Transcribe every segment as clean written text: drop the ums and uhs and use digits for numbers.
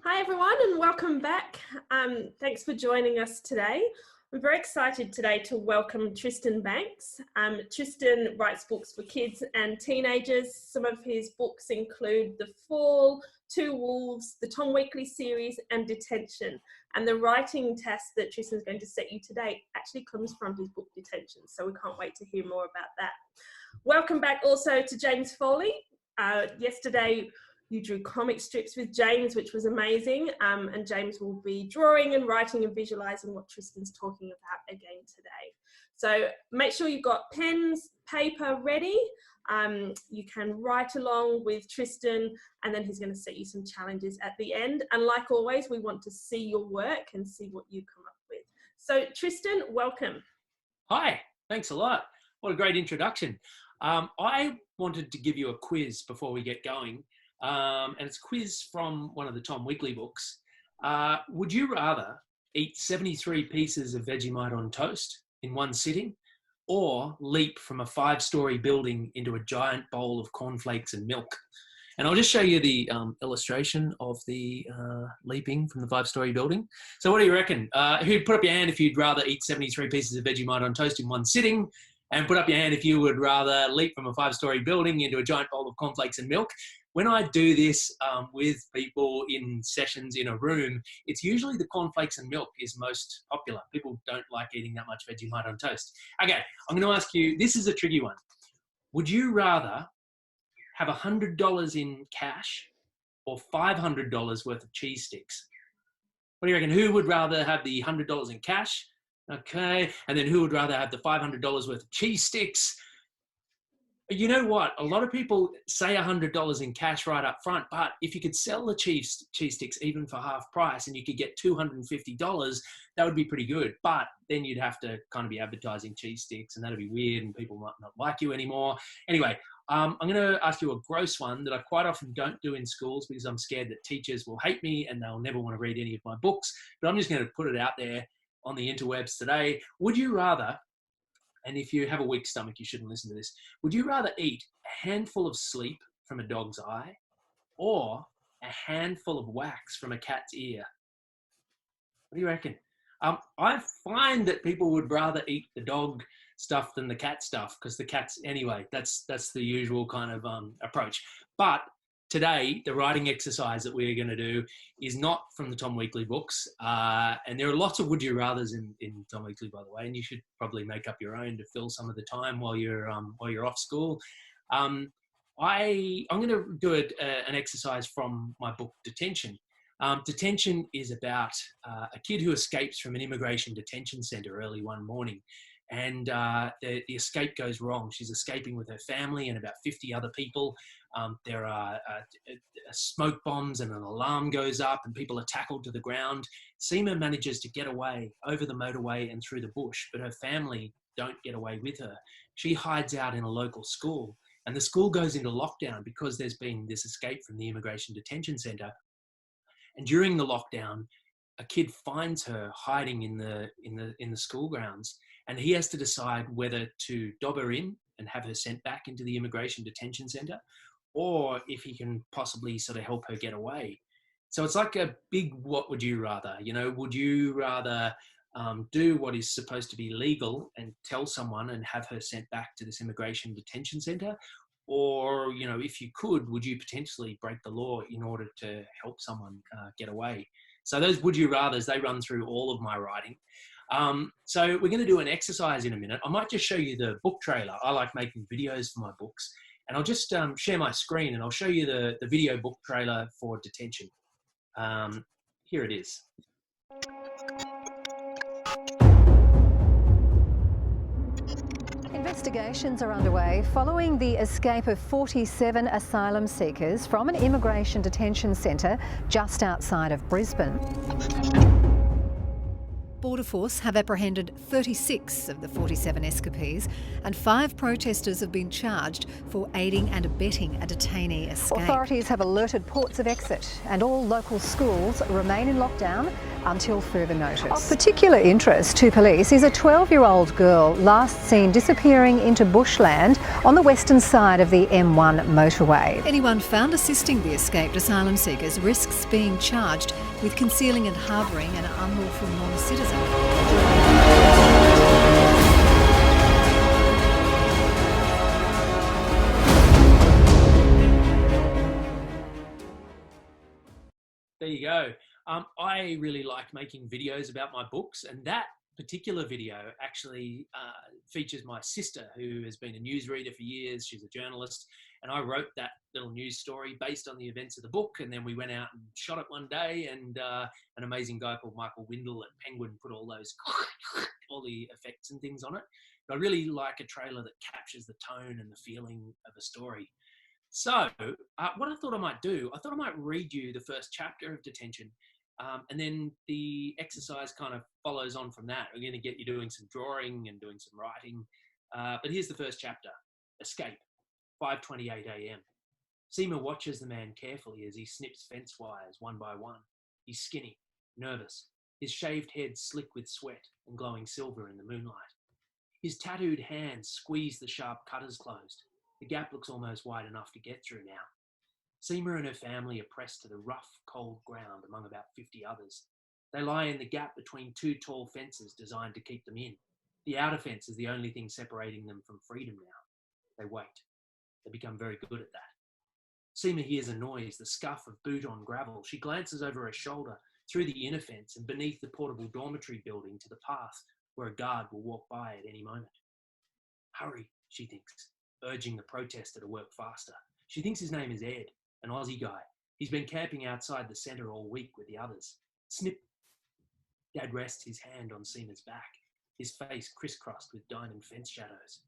Hi everyone and welcome back. Thanks for joining us today. I'm very excited today to welcome Tristan Bancks. Tristan writes books for kids and teenagers. Some of his books include The Fall, Two Wolves, the Tom Weekly series and Detention. And the writing test that Tristan's going to set you today actually comes from his book Detention, so we can't wait to hear more about that. Welcome back also to James Foley. Yesterday you drew comic strips with James, which was amazing. And James will be drawing and writing and visualizing what Tristan's talking about again today. So make sure you've got pens, paper ready. You can write along with Tristan, and then he's going to set you some challenges at the end. And like always, we want to see your work and see what you come up with. So Tristan, welcome. Hi, thanks a lot. What a great introduction. I wanted to give you a quiz before we get going. And it's a quiz from one of the Tom Weekly books. Would you rather eat 73 pieces of Vegemite on toast in one sitting, or leap from a 5-story building into a giant bowl of cornflakes and milk? And I'll just show you the illustration of the leaping from the 5-story building. So what do you reckon? Who'd put up your hand if you'd rather eat 73 pieces of Vegemite on toast in one sitting? And put up your hand if you would rather leap from a 5-story building into a giant bowl of cornflakes and milk. When I do this with people in sessions in a room, it's usually the cornflakes and milk is most popular. People don't like eating that much Vegemite on toast. Okay, I'm going to ask you, this is a tricky one. Would you rather have $100 in cash or $500 worth of cheese sticks? What do you reckon? Who would rather have the $100 in cash? Okay, and then who would rather have the $500 worth of cheese sticks? You know what? A lot of people say $100 in cash right up front, but if you could sell the cheese sticks even for half price and you could get $250, that would be pretty good. But then you'd have to kind of be advertising cheese sticks, and that'd be weird, and people might not like you anymore. Anyway, I'm going to ask you a gross one that I quite often don't do in schools because I'm scared that teachers will hate me and they'll never want to read any of my books. But I'm just going to put it out there on the interwebs today. Would you rather, and if you have a weak stomach, you shouldn't listen to this, would you rather eat a handful of sleep from a dog's eye or a handful of wax from a cat's ear? What do you reckon? I find that people would rather eat the dog stuff than the cat stuff, because the cats, anyway, that's the usual kind of approach. But today, the writing exercise that we're going to do is not from the Tom Weekly books. And there are lots of would you rathers in Tom Weekly, by the way, and you should probably make up your own to fill some of the time while you're off school. I'm going to do an exercise from my book, Detention. Detention is about a kid who escapes from an immigration detention centre early one morning. And the escape goes wrong. She's escaping with her family and about 50 other people. There are smoke bombs and an alarm goes up and people are tackled to the ground. Seema manages to get away over the motorway and through the bush, but her family don't get away with her. She hides out in a local school, and the school goes into lockdown because there's been this escape from the immigration detention centre. And during the lockdown, a kid finds her hiding in the school grounds, and he has to decide whether to dob her in and have her sent back into the immigration detention centre, or if he can possibly sort of help her get away. So it's like a big what would you rather? You know, would you rather do what is supposed to be legal and tell someone and have her sent back to this immigration detention centre? Or, you know, if you could, would you potentially break the law in order to help someone get away? So those would you rathers, they run through all of my writing. So we're going to do an exercise in a minute. I might just show you the book trailer. I like making videos for my books. And I'll just share my screen and I'll show you the video book trailer for Detention. Here it is. Investigations are underway following the escape of 47 asylum seekers from an immigration detention centre just outside of Brisbane. Border Force have apprehended 36 of the 47 escapees, and 5 protesters have been charged for aiding and abetting a detainee escape. Authorities have alerted ports of exit, and all local schools remain in lockdown until further notice. Of particular interest to police is a 12-year-old girl last seen disappearing into bushland on the western side of the M1 motorway. Anyone found assisting the escaped asylum seekers risks being charged with concealing and harbouring an unlawful non-citizen. There you go. I really like making videos about my books, and that particular video actually features my sister, who has been a newsreader for years. She's a journalist, and I wrote that little news story based on the events of the book, and then we went out and shot it one day, and an amazing guy called Michael Windle at Penguin put all the effects and things on it. But I really like a trailer that captures the tone and the feeling of a story. So what I thought I might do, I thought I might read you the first chapter of Detention, and then the exercise kind of follows on from that. We're going to get you doing some drawing and doing some writing. But here's the first chapter. Escape, 5:28 a.m. Seema watches the man carefully as he snips fence wires one by one. He's skinny, nervous, his shaved head slick with sweat and glowing silver in the moonlight. His tattooed hands squeeze the sharp cutters closed. The gap looks almost wide enough to get through now. Seema and her family are pressed to the rough, cold ground among about 50 others. They lie in the gap between 2 tall fences designed to keep them in. The outer fence is the only thing separating them from freedom now. They wait. They become very good at that. Seema hears a noise, the scuff of boot on gravel. She glances over her shoulder, through the inner fence and beneath the portable dormitory building to the path where a guard will walk by at any moment. Hurry, she thinks, urging the protester to work faster. She thinks his name is Ed, an Aussie guy. He's been camping outside the centre all week with the others. Snip. Dad rests his hand on Seema's back, his face crisscrossed with diamond fence shadows.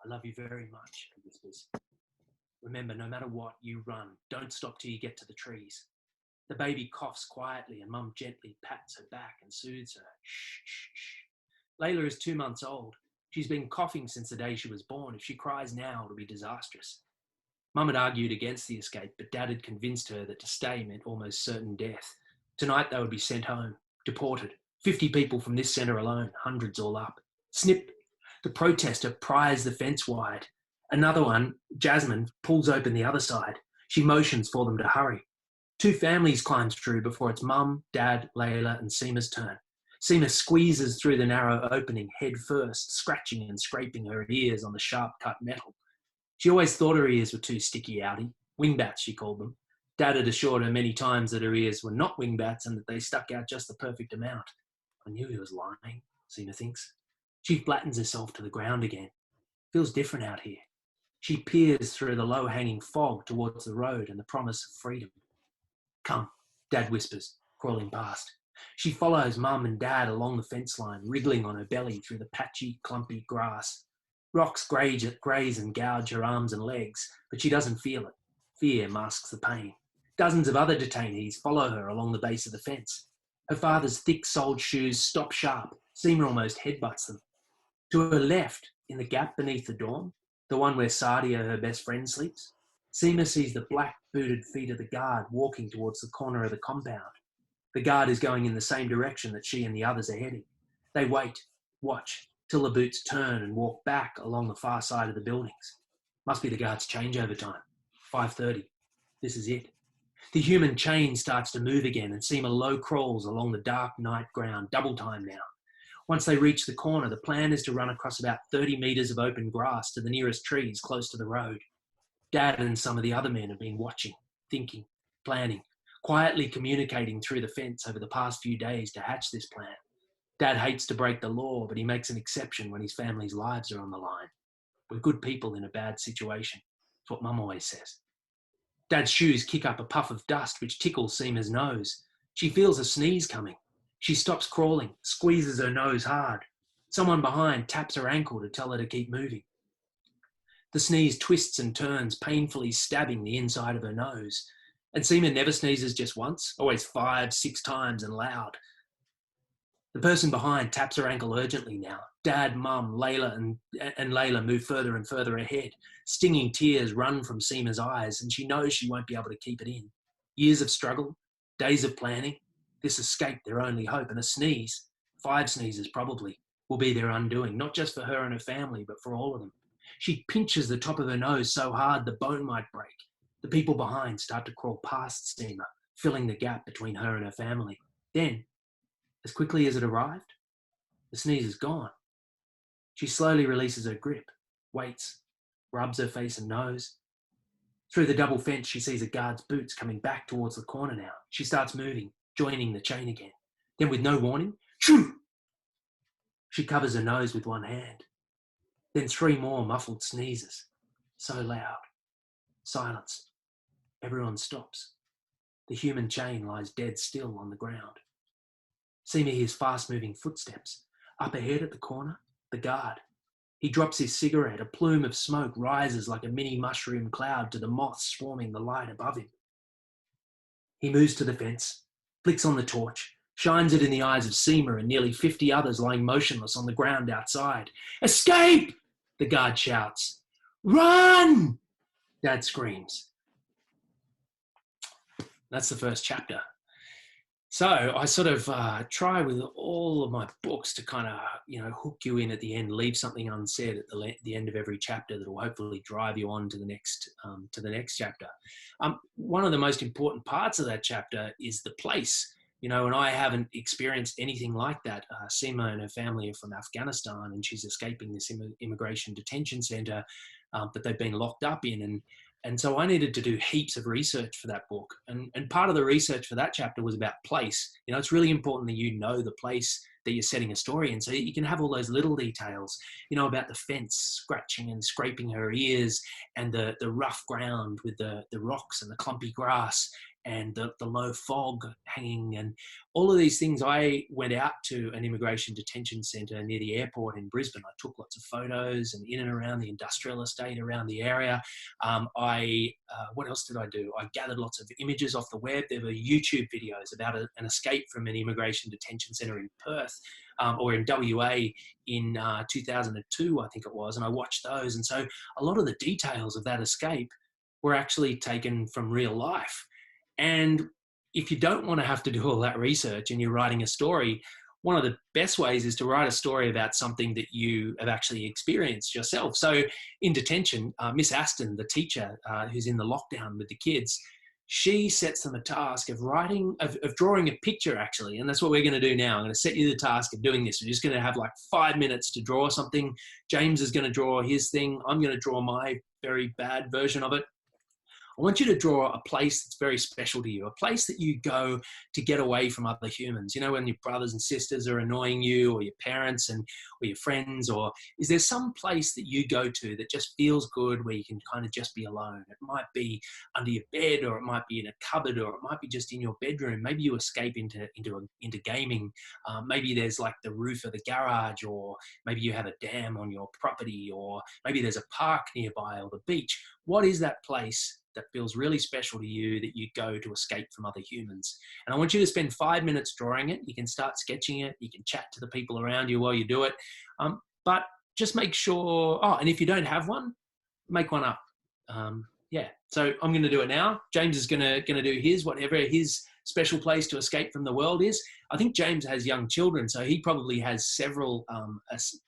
I love you very much, he whispers. Remember, no matter what, you run. Don't stop till you get to the trees. The baby coughs quietly and Mum gently pats her back and soothes her. Shh, shh, shh. Layla is 2 months old. She's been coughing since the day she was born. If she cries now, it'll be disastrous. Mum had argued against the escape, but Dad had convinced her that to stay meant almost certain death. Tonight they would be sent home, deported. 50 people from this centre alone, hundreds all up. Snip. The protester pries the fence wide. Another one, Jasmine, pulls open the other side. She motions for them to hurry. 2 families climb through before it's Mum, Dad, Layla and Seema's turn. Seema squeezes through the narrow opening head first, scratching and scraping her ears on the sharp-cut metal. She always thought her ears were too sticky outy. Wingbats, she called them. Dad had assured her many times that her ears were not wingbats and that they stuck out just the perfect amount. I knew he was lying, Seema thinks. She flattens herself to the ground again. Feels different out here. She peers through the low-hanging fog towards the road and the promise of freedom. Come, Dad whispers, crawling past. She follows Mum and Dad along the fence line, wriggling on her belly through the patchy, clumpy grass. Rocks graze and gouge her arms and legs, but she doesn't feel it. Fear masks the pain. Dozens of other detainees follow her along the base of the fence. Her father's thick-soled shoes stop sharp. Seema almost headbutts them. To her left, in the gap beneath the dorm, the one where Sadia, her best friend, sleeps, Seema sees the black-booted feet of the guard walking towards the corner of the compound. The guard is going in the same direction that she and the others are heading. They wait, watch, till the boots turn and walk back along the far side of the buildings. Must be the guard's changeover time. 5:30. This is it. The human chain starts to move again and Seema low crawls along the dark night ground, double time now. Once they reach the corner, the plan is to run across about 30 metres of open grass to the nearest trees close to the road. Dad and some of the other men have been watching, thinking, planning, quietly communicating through the fence over the past few days to hatch this plan. Dad hates to break the law, but he makes an exception when his family's lives are on the line. We're good people in a bad situation. That's what Mum always says. Dad's shoes kick up a puff of dust which tickles Seema's nose. She feels a sneeze coming. She stops crawling, squeezes her nose hard. Someone behind taps her ankle to tell her to keep moving. The sneeze twists and turns, painfully stabbing the inside of her nose. And Seema never sneezes just once, always 5, 6 times and loud. The person behind taps her ankle urgently now. Dad, Mum, Layla and Layla move further and further ahead. Stinging tears run from Seema's eyes, and she knows she won't be able to keep it in. Years of struggle, days of planning, this escape their only hope, and a sneeze, 5 sneezes probably, will be their undoing, not just for her and her family, but for all of them. She pinches the top of her nose so hard the bone might break. The people behind start to crawl past Seema, filling the gap between her and her family. Then, as quickly as it arrived, the sneeze is gone. She slowly releases her grip, waits, rubs her face and nose. Through the double fence, she sees a guard's boots coming back towards the corner now. She starts moving, joining the chain again. Then with no warning, shoo! She covers her nose with one hand. Then 3 more muffled sneezes. So loud. Silence. Everyone stops. The human chain lies dead still on the ground. Seema hears fast-moving footsteps. Up ahead at the corner, the guard. He drops his cigarette. A plume of smoke rises like a mini mushroom cloud to the moths swarming the light above him. He moves to the fence, flicks on the torch, shines it in the eyes of Seema and nearly 50 others lying motionless on the ground outside. "Escape!" the guard shouts. "Run!" Dad screams. That's the first chapter. So I sort of try with all of my books to kind of, hook you in at the end, leave something unsaid at the end of every chapter that will hopefully drive you on to the next chapter. One of the most important parts of that chapter is the place. And I haven't experienced anything like that. Seema and her family are from Afghanistan, and she's escaping this immigration detention centre that they've been locked up in. And so I needed to do heaps of research for that book. And part of the research for that chapter was about place. It's really important that you know the place that you're setting a story in so that you can have all those little details, about the fence scratching and scraping her ears and the rough ground with the rocks and the clumpy grass and the low fog hanging and all of these things. I went out to an immigration detention centre near the airport in Brisbane. I took lots of photos and in and around the industrial estate around the area. What else did I do? I gathered lots of images off the web. There were YouTube videos about an escape from an immigration detention centre in Perth or in WA in 2002, I think it was. And I watched those. And so a lot of the details of that escape were actually taken from real life. And if you don't want to have to do all that research and you're writing a story, one of the best ways is to write a story about something that you have actually experienced yourself. So in Detention, Miss Aston, the teacher who's in the lockdown with the kids, she sets them a task of drawing a picture actually. And that's what we're going to do now. I'm going to set you the task of doing this. We're just going to have like 5 minutes to draw something. James is going to draw his thing. I'm going to draw my very bad version of it. I want you to draw a place that's very special to you, a place that you go to get away from other humans. When your brothers and sisters are annoying you or your parents or your friends, or is there some place that you go to that just feels good where you can kind of just be alone? It might be under your bed, or it might be in a cupboard, or it might be just in your bedroom. Maybe you escape into gaming. Maybe there's like the roof of the garage, or maybe you have a dam on your property, or maybe there's a park nearby or the beach. What is that place that feels really special to you that you go to escape from other humans? And I want you to spend 5 minutes drawing it. You can start sketching it. You can chat to the people around you while you do it. But just make sure, and if you don't have one, make one up. So I'm going to do it now. James is going to do his, whatever his special place to escape from the world is. I think James has young children, so he probably has several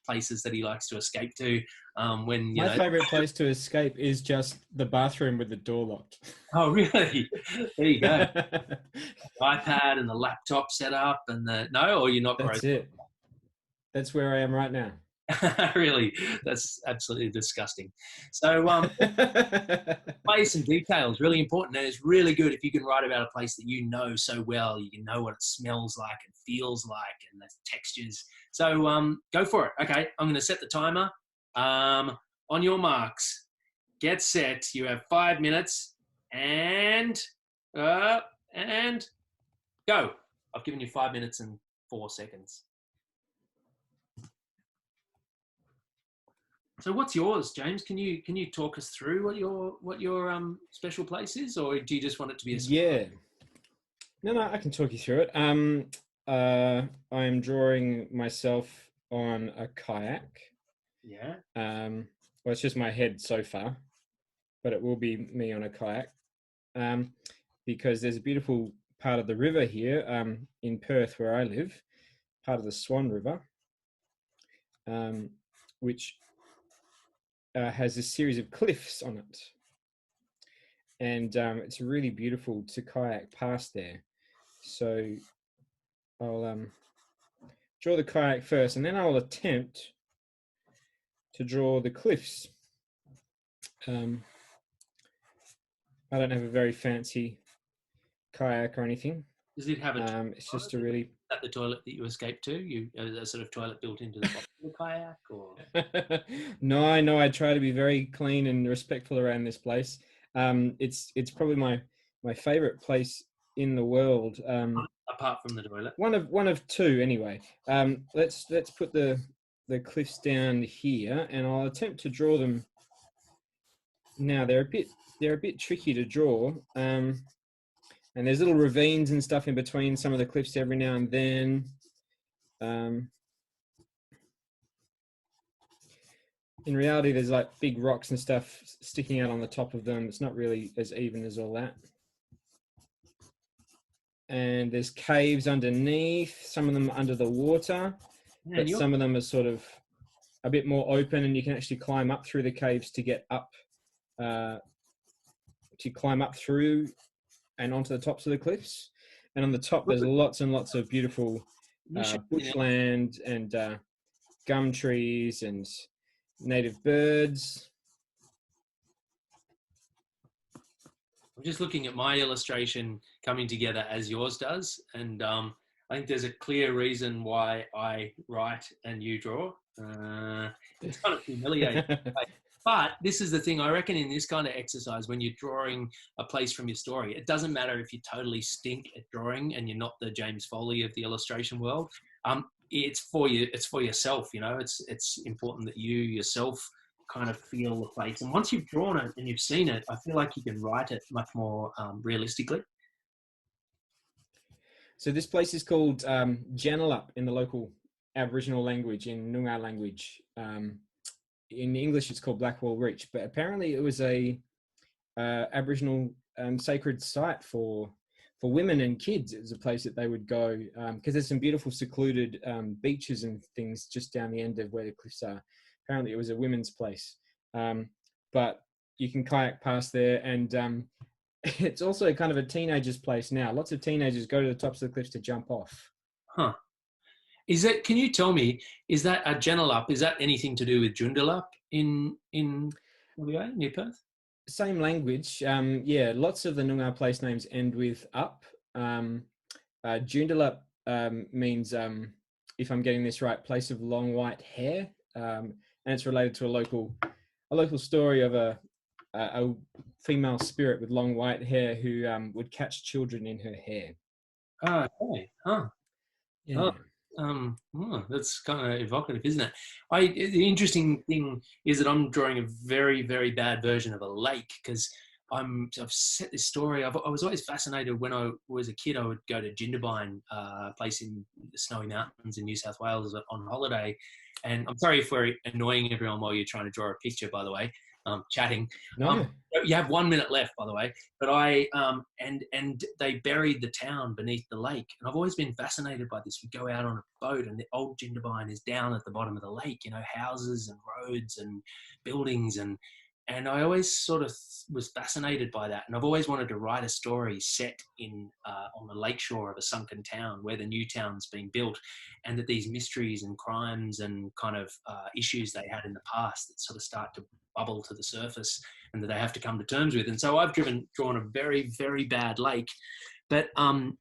places that he likes to escape to. My favourite place to escape is just the bathroom with the door locked. Oh, really? There you go. The iPad and the laptop set up and or you're not. That's it. That's where I am right now. Really? That's absolutely disgusting. So place and detail is really important, and it's really good if you can write about a place that you know so well. You can know what it smells like and feels like and the textures. So go for it. Okay, I'm going to set the timer. On your marks, get set. You have 5 minutes and go. I've given you 5 minutes and 4 seconds. So what's yours, James? Can you talk us through what your special place is, or do you just want it to be a surprise? Yeah. No, I can talk you through it. I'm drawing myself on a kayak. Yeah. Well, it's just my head so far, but it will be me on a kayak. Because there's a beautiful part of the river here in Perth where I live, part of the Swan River, which has a series of cliffs on it. And it's really beautiful to kayak past there. So I'll draw the kayak first, and then I'll attempt to draw the cliffs. I don't have a very fancy kayak or anything. Does it have a it's just a really... At the toilet that you escaped to? You a sort of toilet built into the bottom of the kayak, or? No, I try to be very clean and respectful around this place. It's probably my favorite place in the world. Apart from the toilet. One of two anyway. Let's put the cliffs down here, and I'll attempt to draw them. Now they're a bit tricky to draw. And there's little ravines and stuff in between some of the cliffs every now and then. In reality, there's like big rocks and stuff sticking out on the top of them. It's not really as even as all that. And there's caves underneath, some of them under the water, but some of them are sort of a bit more open, and you can actually climb up through the caves to get up, to climb up through and onto the tops of the cliffs. And on the top, there's lots and lots of beautiful bushland and gum trees and native birds. I'm just looking at my illustration coming together as yours does, and I think there's a clear reason why I write and you draw. It's kind of humiliating. But this is the thing, I reckon, in this kind of exercise, when you're drawing a place from your story, it doesn't matter if you totally stink at drawing and you're not the James Foley of the illustration world. It's for you. It's for yourself. You know, it's important that you yourself kind of feel the place. And once you've drawn it and you've seen it, I feel like you can write it much more realistically. So this place is called Janalup in the local Aboriginal language, in Noongar language. In English, it's called Blackwall Reach, but apparently it was a Aboriginal sacred site for women and kids. It was a place that they would go because there's some beautiful secluded beaches and things just down the end of where the cliffs are. Apparently it was a women's place, but you can kayak past there, and it's also kind of a teenager's place now. Lots of teenagers go to the tops of the cliffs to jump off. Huh. Can you tell me, is that a Janalup? Is that anything to do with Joondalup in near Perth? Same language. Yeah, lots of the Noongar place names end with up. Joondalup means, if I'm getting this right, place of long white hair, and it's related to a local story of a female spirit with long white hair who would catch children in her hair. Oh, okay. Huh. Yeah. That's kind of evocative, isn't it? The interesting thing is that I'm drawing a very, very bad version of a lake, because I've set this story. I was always fascinated when I was a kid. I would go to Jindabyne, a place in the Snowy Mountains in New South Wales on holiday. And I'm sorry if we're annoying everyone while you're trying to draw a picture, by the way. Chatting. No. You have 1 minute left, by the way. But and they buried the town beneath the lake, and I've always been fascinated by this. We go out on a boat, and the old Jindabyne is down at the bottom of the lake. You know, houses and roads and buildings, and I always sort of was fascinated by that. And I've always wanted to write a story set in on the lakeshore of a sunken town where the new town's being built, and that these mysteries and crimes and kind of issues they had in the past that sort of start to bubble to the surface, and that they have to come to terms with. And so I've drawn a very, very bad lake. But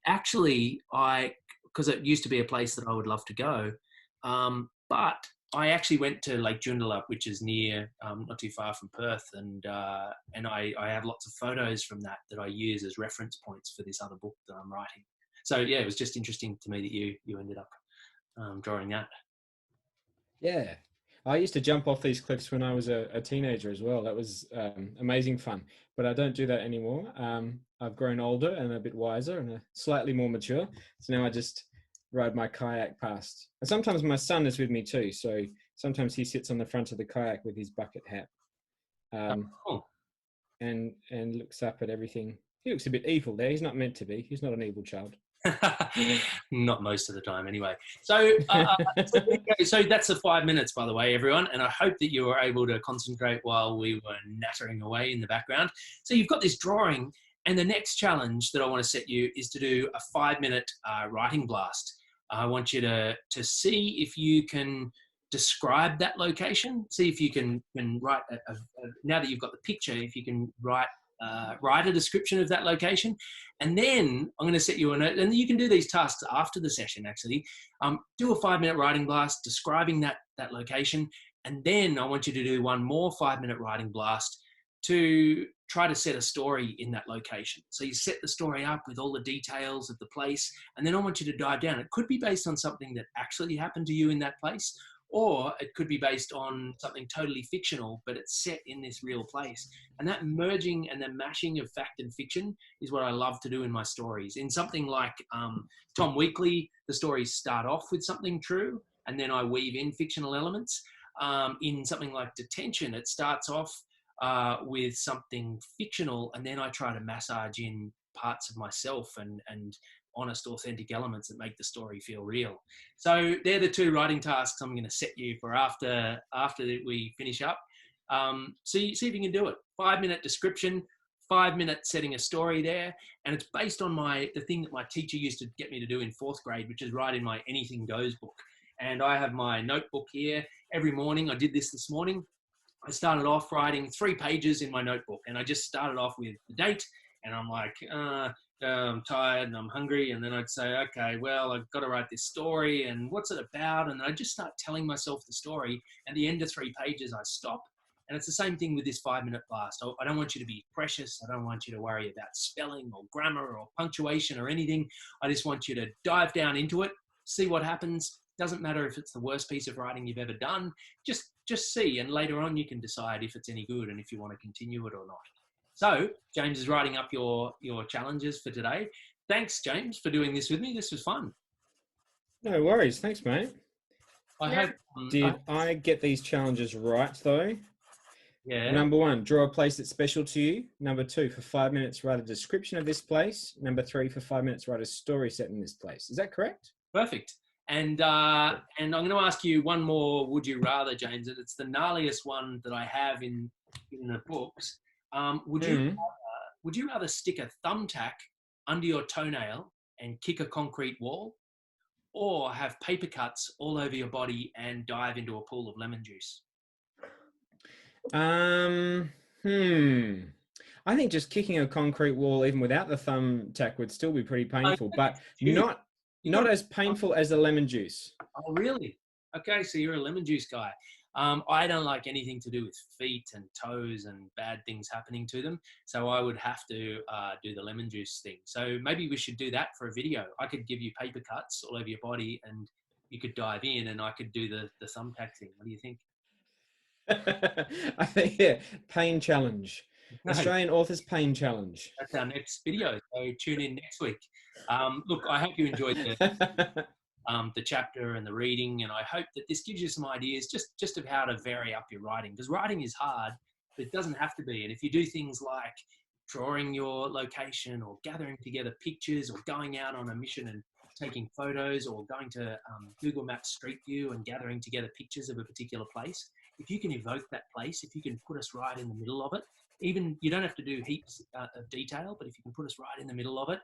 actually, because it used to be a place that I would love to go, but I actually went to Lake Joondalup, which is near, not too far from Perth, and I have lots of photos from that I use as reference points for this other book that I'm writing. So yeah, it was just interesting to me that you ended up drawing that. Yeah. I used to jump off these cliffs when I was a teenager as well. That was amazing fun, but I don't do that anymore. I've grown older and a bit wiser and slightly more mature. So now I just ride my kayak past. And sometimes my son is with me too. So sometimes he sits on the front of the kayak with his bucket hat, and looks up at everything. He looks a bit evil there. He's not meant to be. He's not an evil child. Not most of the time, anyway. So, so that's the 5 minutes, by the way, everyone. And I hope that you were able to concentrate while we were nattering away in the background. So you've got this drawing, and the next challenge that I want to set you is to do a 5 minute writing blast. I want you to see if you can describe that location. See if you can write now that you've got the picture, if you can write a description of that location. And then I'm going to set you a note, and you can do these tasks after the session, actually. Do a 5 minute writing blast describing that location. And then I want you to do one more 5 minute writing blast to try to set a story in that location. So you set the story up with all the details of the place, and then I want you to dive down. It could be based on something that actually happened to you in that place, or it could be based on something totally fictional, but it's set in this real place. And that merging and the mashing of fact and fiction is what I love to do in my stories. In something like Tom Weekly, the stories start off with something true, and then I weave in fictional elements. In something like Detention, it starts off with something fictional, and then I try to massage in parts of myself and honest, authentic elements that make the story feel real. So they're the two writing tasks I'm going to set you for after we finish up. See if you can do it. 5 minute description, 5 minutes setting a story there, and it's based on the thing that my teacher used to get me to do in 4th grade, which is write in my Anything Goes book. And I have my notebook here. Every morning, I did this morning. I started off writing 3 pages in my notebook, and I just started off with the date, and I'm like, I'm tired and I'm hungry. And then I'd say, okay, well, I've got to write this story, and what's it about? And then I just start telling myself the story. At the end of 3 pages, I stop. And it's the same thing with this 5 minute blast. I don't want you to be precious. I don't want you to worry about spelling or grammar or punctuation or anything. I just want you to dive down into it, see what happens. Doesn't matter if it's the worst piece of writing you've ever done. Just see, and later on you can decide if it's any good and if you want to continue it or not. So James is writing up your challenges for today. Thanks, James, for doing this with me. This was fun. No worries. Thanks, mate. Did I get these challenges right, though? Yeah. Number 1, draw a place that's special to you. Number 2, for 5 minutes, write a description of this place. Number 3, for 5 minutes, write a story set in this place. Is that correct? Perfect. And I'm going to ask you one more would you rather, James, and it's the gnarliest one that I have in the books. Would you rather stick a thumbtack under your toenail and kick a concrete wall, or have paper cuts all over your body and dive into a pool of lemon juice? I think just kicking a concrete wall, even without the thumbtack, would still be pretty painful, but not as painful as the lemon juice. Oh, really? Okay, so you're a lemon juice guy. I don't like anything to do with feet and toes and bad things happening to them. So I would have to do the lemon juice thing. So maybe we should do that for a video. I could give you paper cuts all over your body and you could dive in, and I could do the thumbtack thing. What do you think? I think, yeah, pain challenge. Australian Authors Pain Challenge. That's our next video. So tune in next week. Look, I hope you enjoyed the chapter and the reading, and I hope that this gives you some ideas just of how to vary up your writing, because writing is hard, but it doesn't have to be. And if you do things like drawing your location, or gathering together pictures, or going out on a mission and taking photos, or going to Google Maps Street View and gathering together pictures of a particular place, if you can evoke that place, if you can put us right in the middle of it, even you don't have to do heaps of detail, but if you can put us right in the middle of it,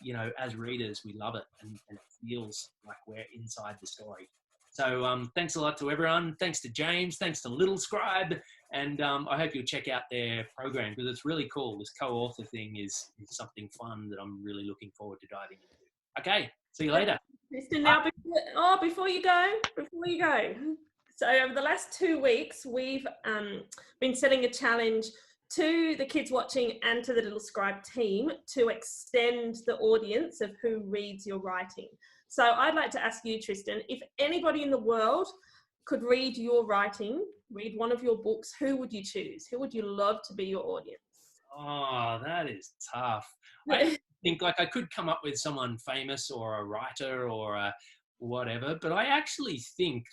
you know, as readers, we love it, and it feels like we're inside the story. So thanks a lot to everyone. Thanks to James. Thanks to Little Scribe. And I hope you'll check out their program, because it's really cool. This co-author thing is something fun that I'm really looking forward to diving into. Okay, see you later. Tristan, now, before you go, so over the last 2 weeks, we've been setting a challenge to the kids watching and to the Little Scribe team to extend the audience of who reads your writing. So I'd like to ask you, Tristan, if anybody in the world could read your writing, read one of your books, who would you choose? Who would you love to be your audience? Oh, that is tough. I think I could come up with someone famous, or a writer, or whatever. But I actually think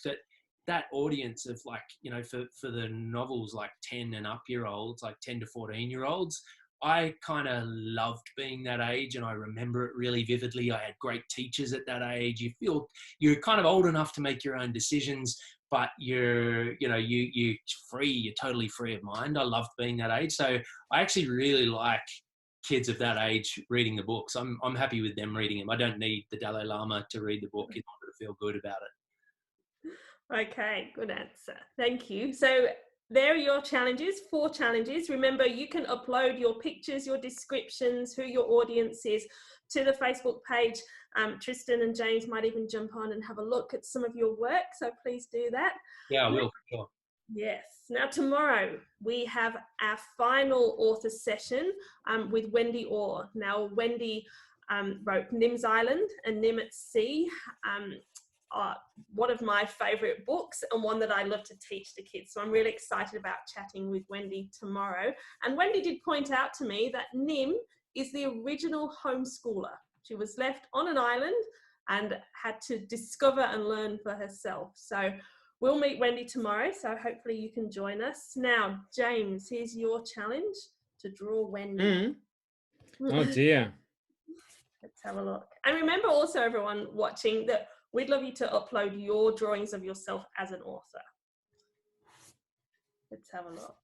that audience of, like, you know, for the novels, like 10 and up year olds, like 10 to 14 year olds, I kind of loved being that age, and I remember it really vividly. I had great teachers at that age. You feel you're kind of old enough to make your own decisions, but you're free. You're totally free of mind. I loved being that age. So I actually really like kids of that age reading the books. I'm happy with them reading them. I don't need the Dalai Lama to read the book in order to feel good about it. Okay, good answer. Thank you. So there are your challenges, 4 challenges. Remember, you can upload your pictures, your descriptions, who your audience is, to the Facebook page. Tristan and James might even jump on and have a look at some of your work, so please do that. Yeah, I will, for sure. Yes. Now, tomorrow we have our final author session with Wendy Orr. Now, Wendy wrote Nim's Island and Nim at Sea. One of my favourite books, and one that I love to teach to kids. So I'm really excited about chatting with Wendy tomorrow. And Wendy did point out to me that Nim is the original homeschooler. She was left on an island and had to discover and learn for herself. So we'll meet Wendy tomorrow, so hopefully you can join us. Now, James, here's your challenge, to draw Wendy. Oh dear. Let's have a look. And remember also, everyone watching, that we'd love you to upload your drawings of yourself as an author. Let's have a look.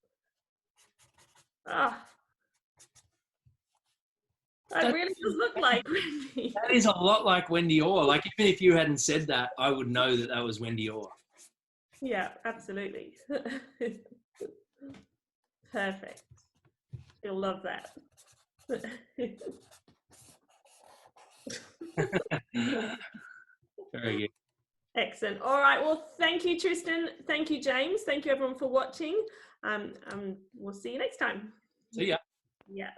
That really does look like Wendy. That is a lot like Wendy Orr. Like, even if you hadn't said that, I would know that that was Wendy Orr. Yeah, absolutely. Perfect. You'll love that. Very good. Excellent. All right. Well, thank you, Tristan. Thank you, James. Thank you, everyone, for watching. We'll see you next time. See ya. Yeah.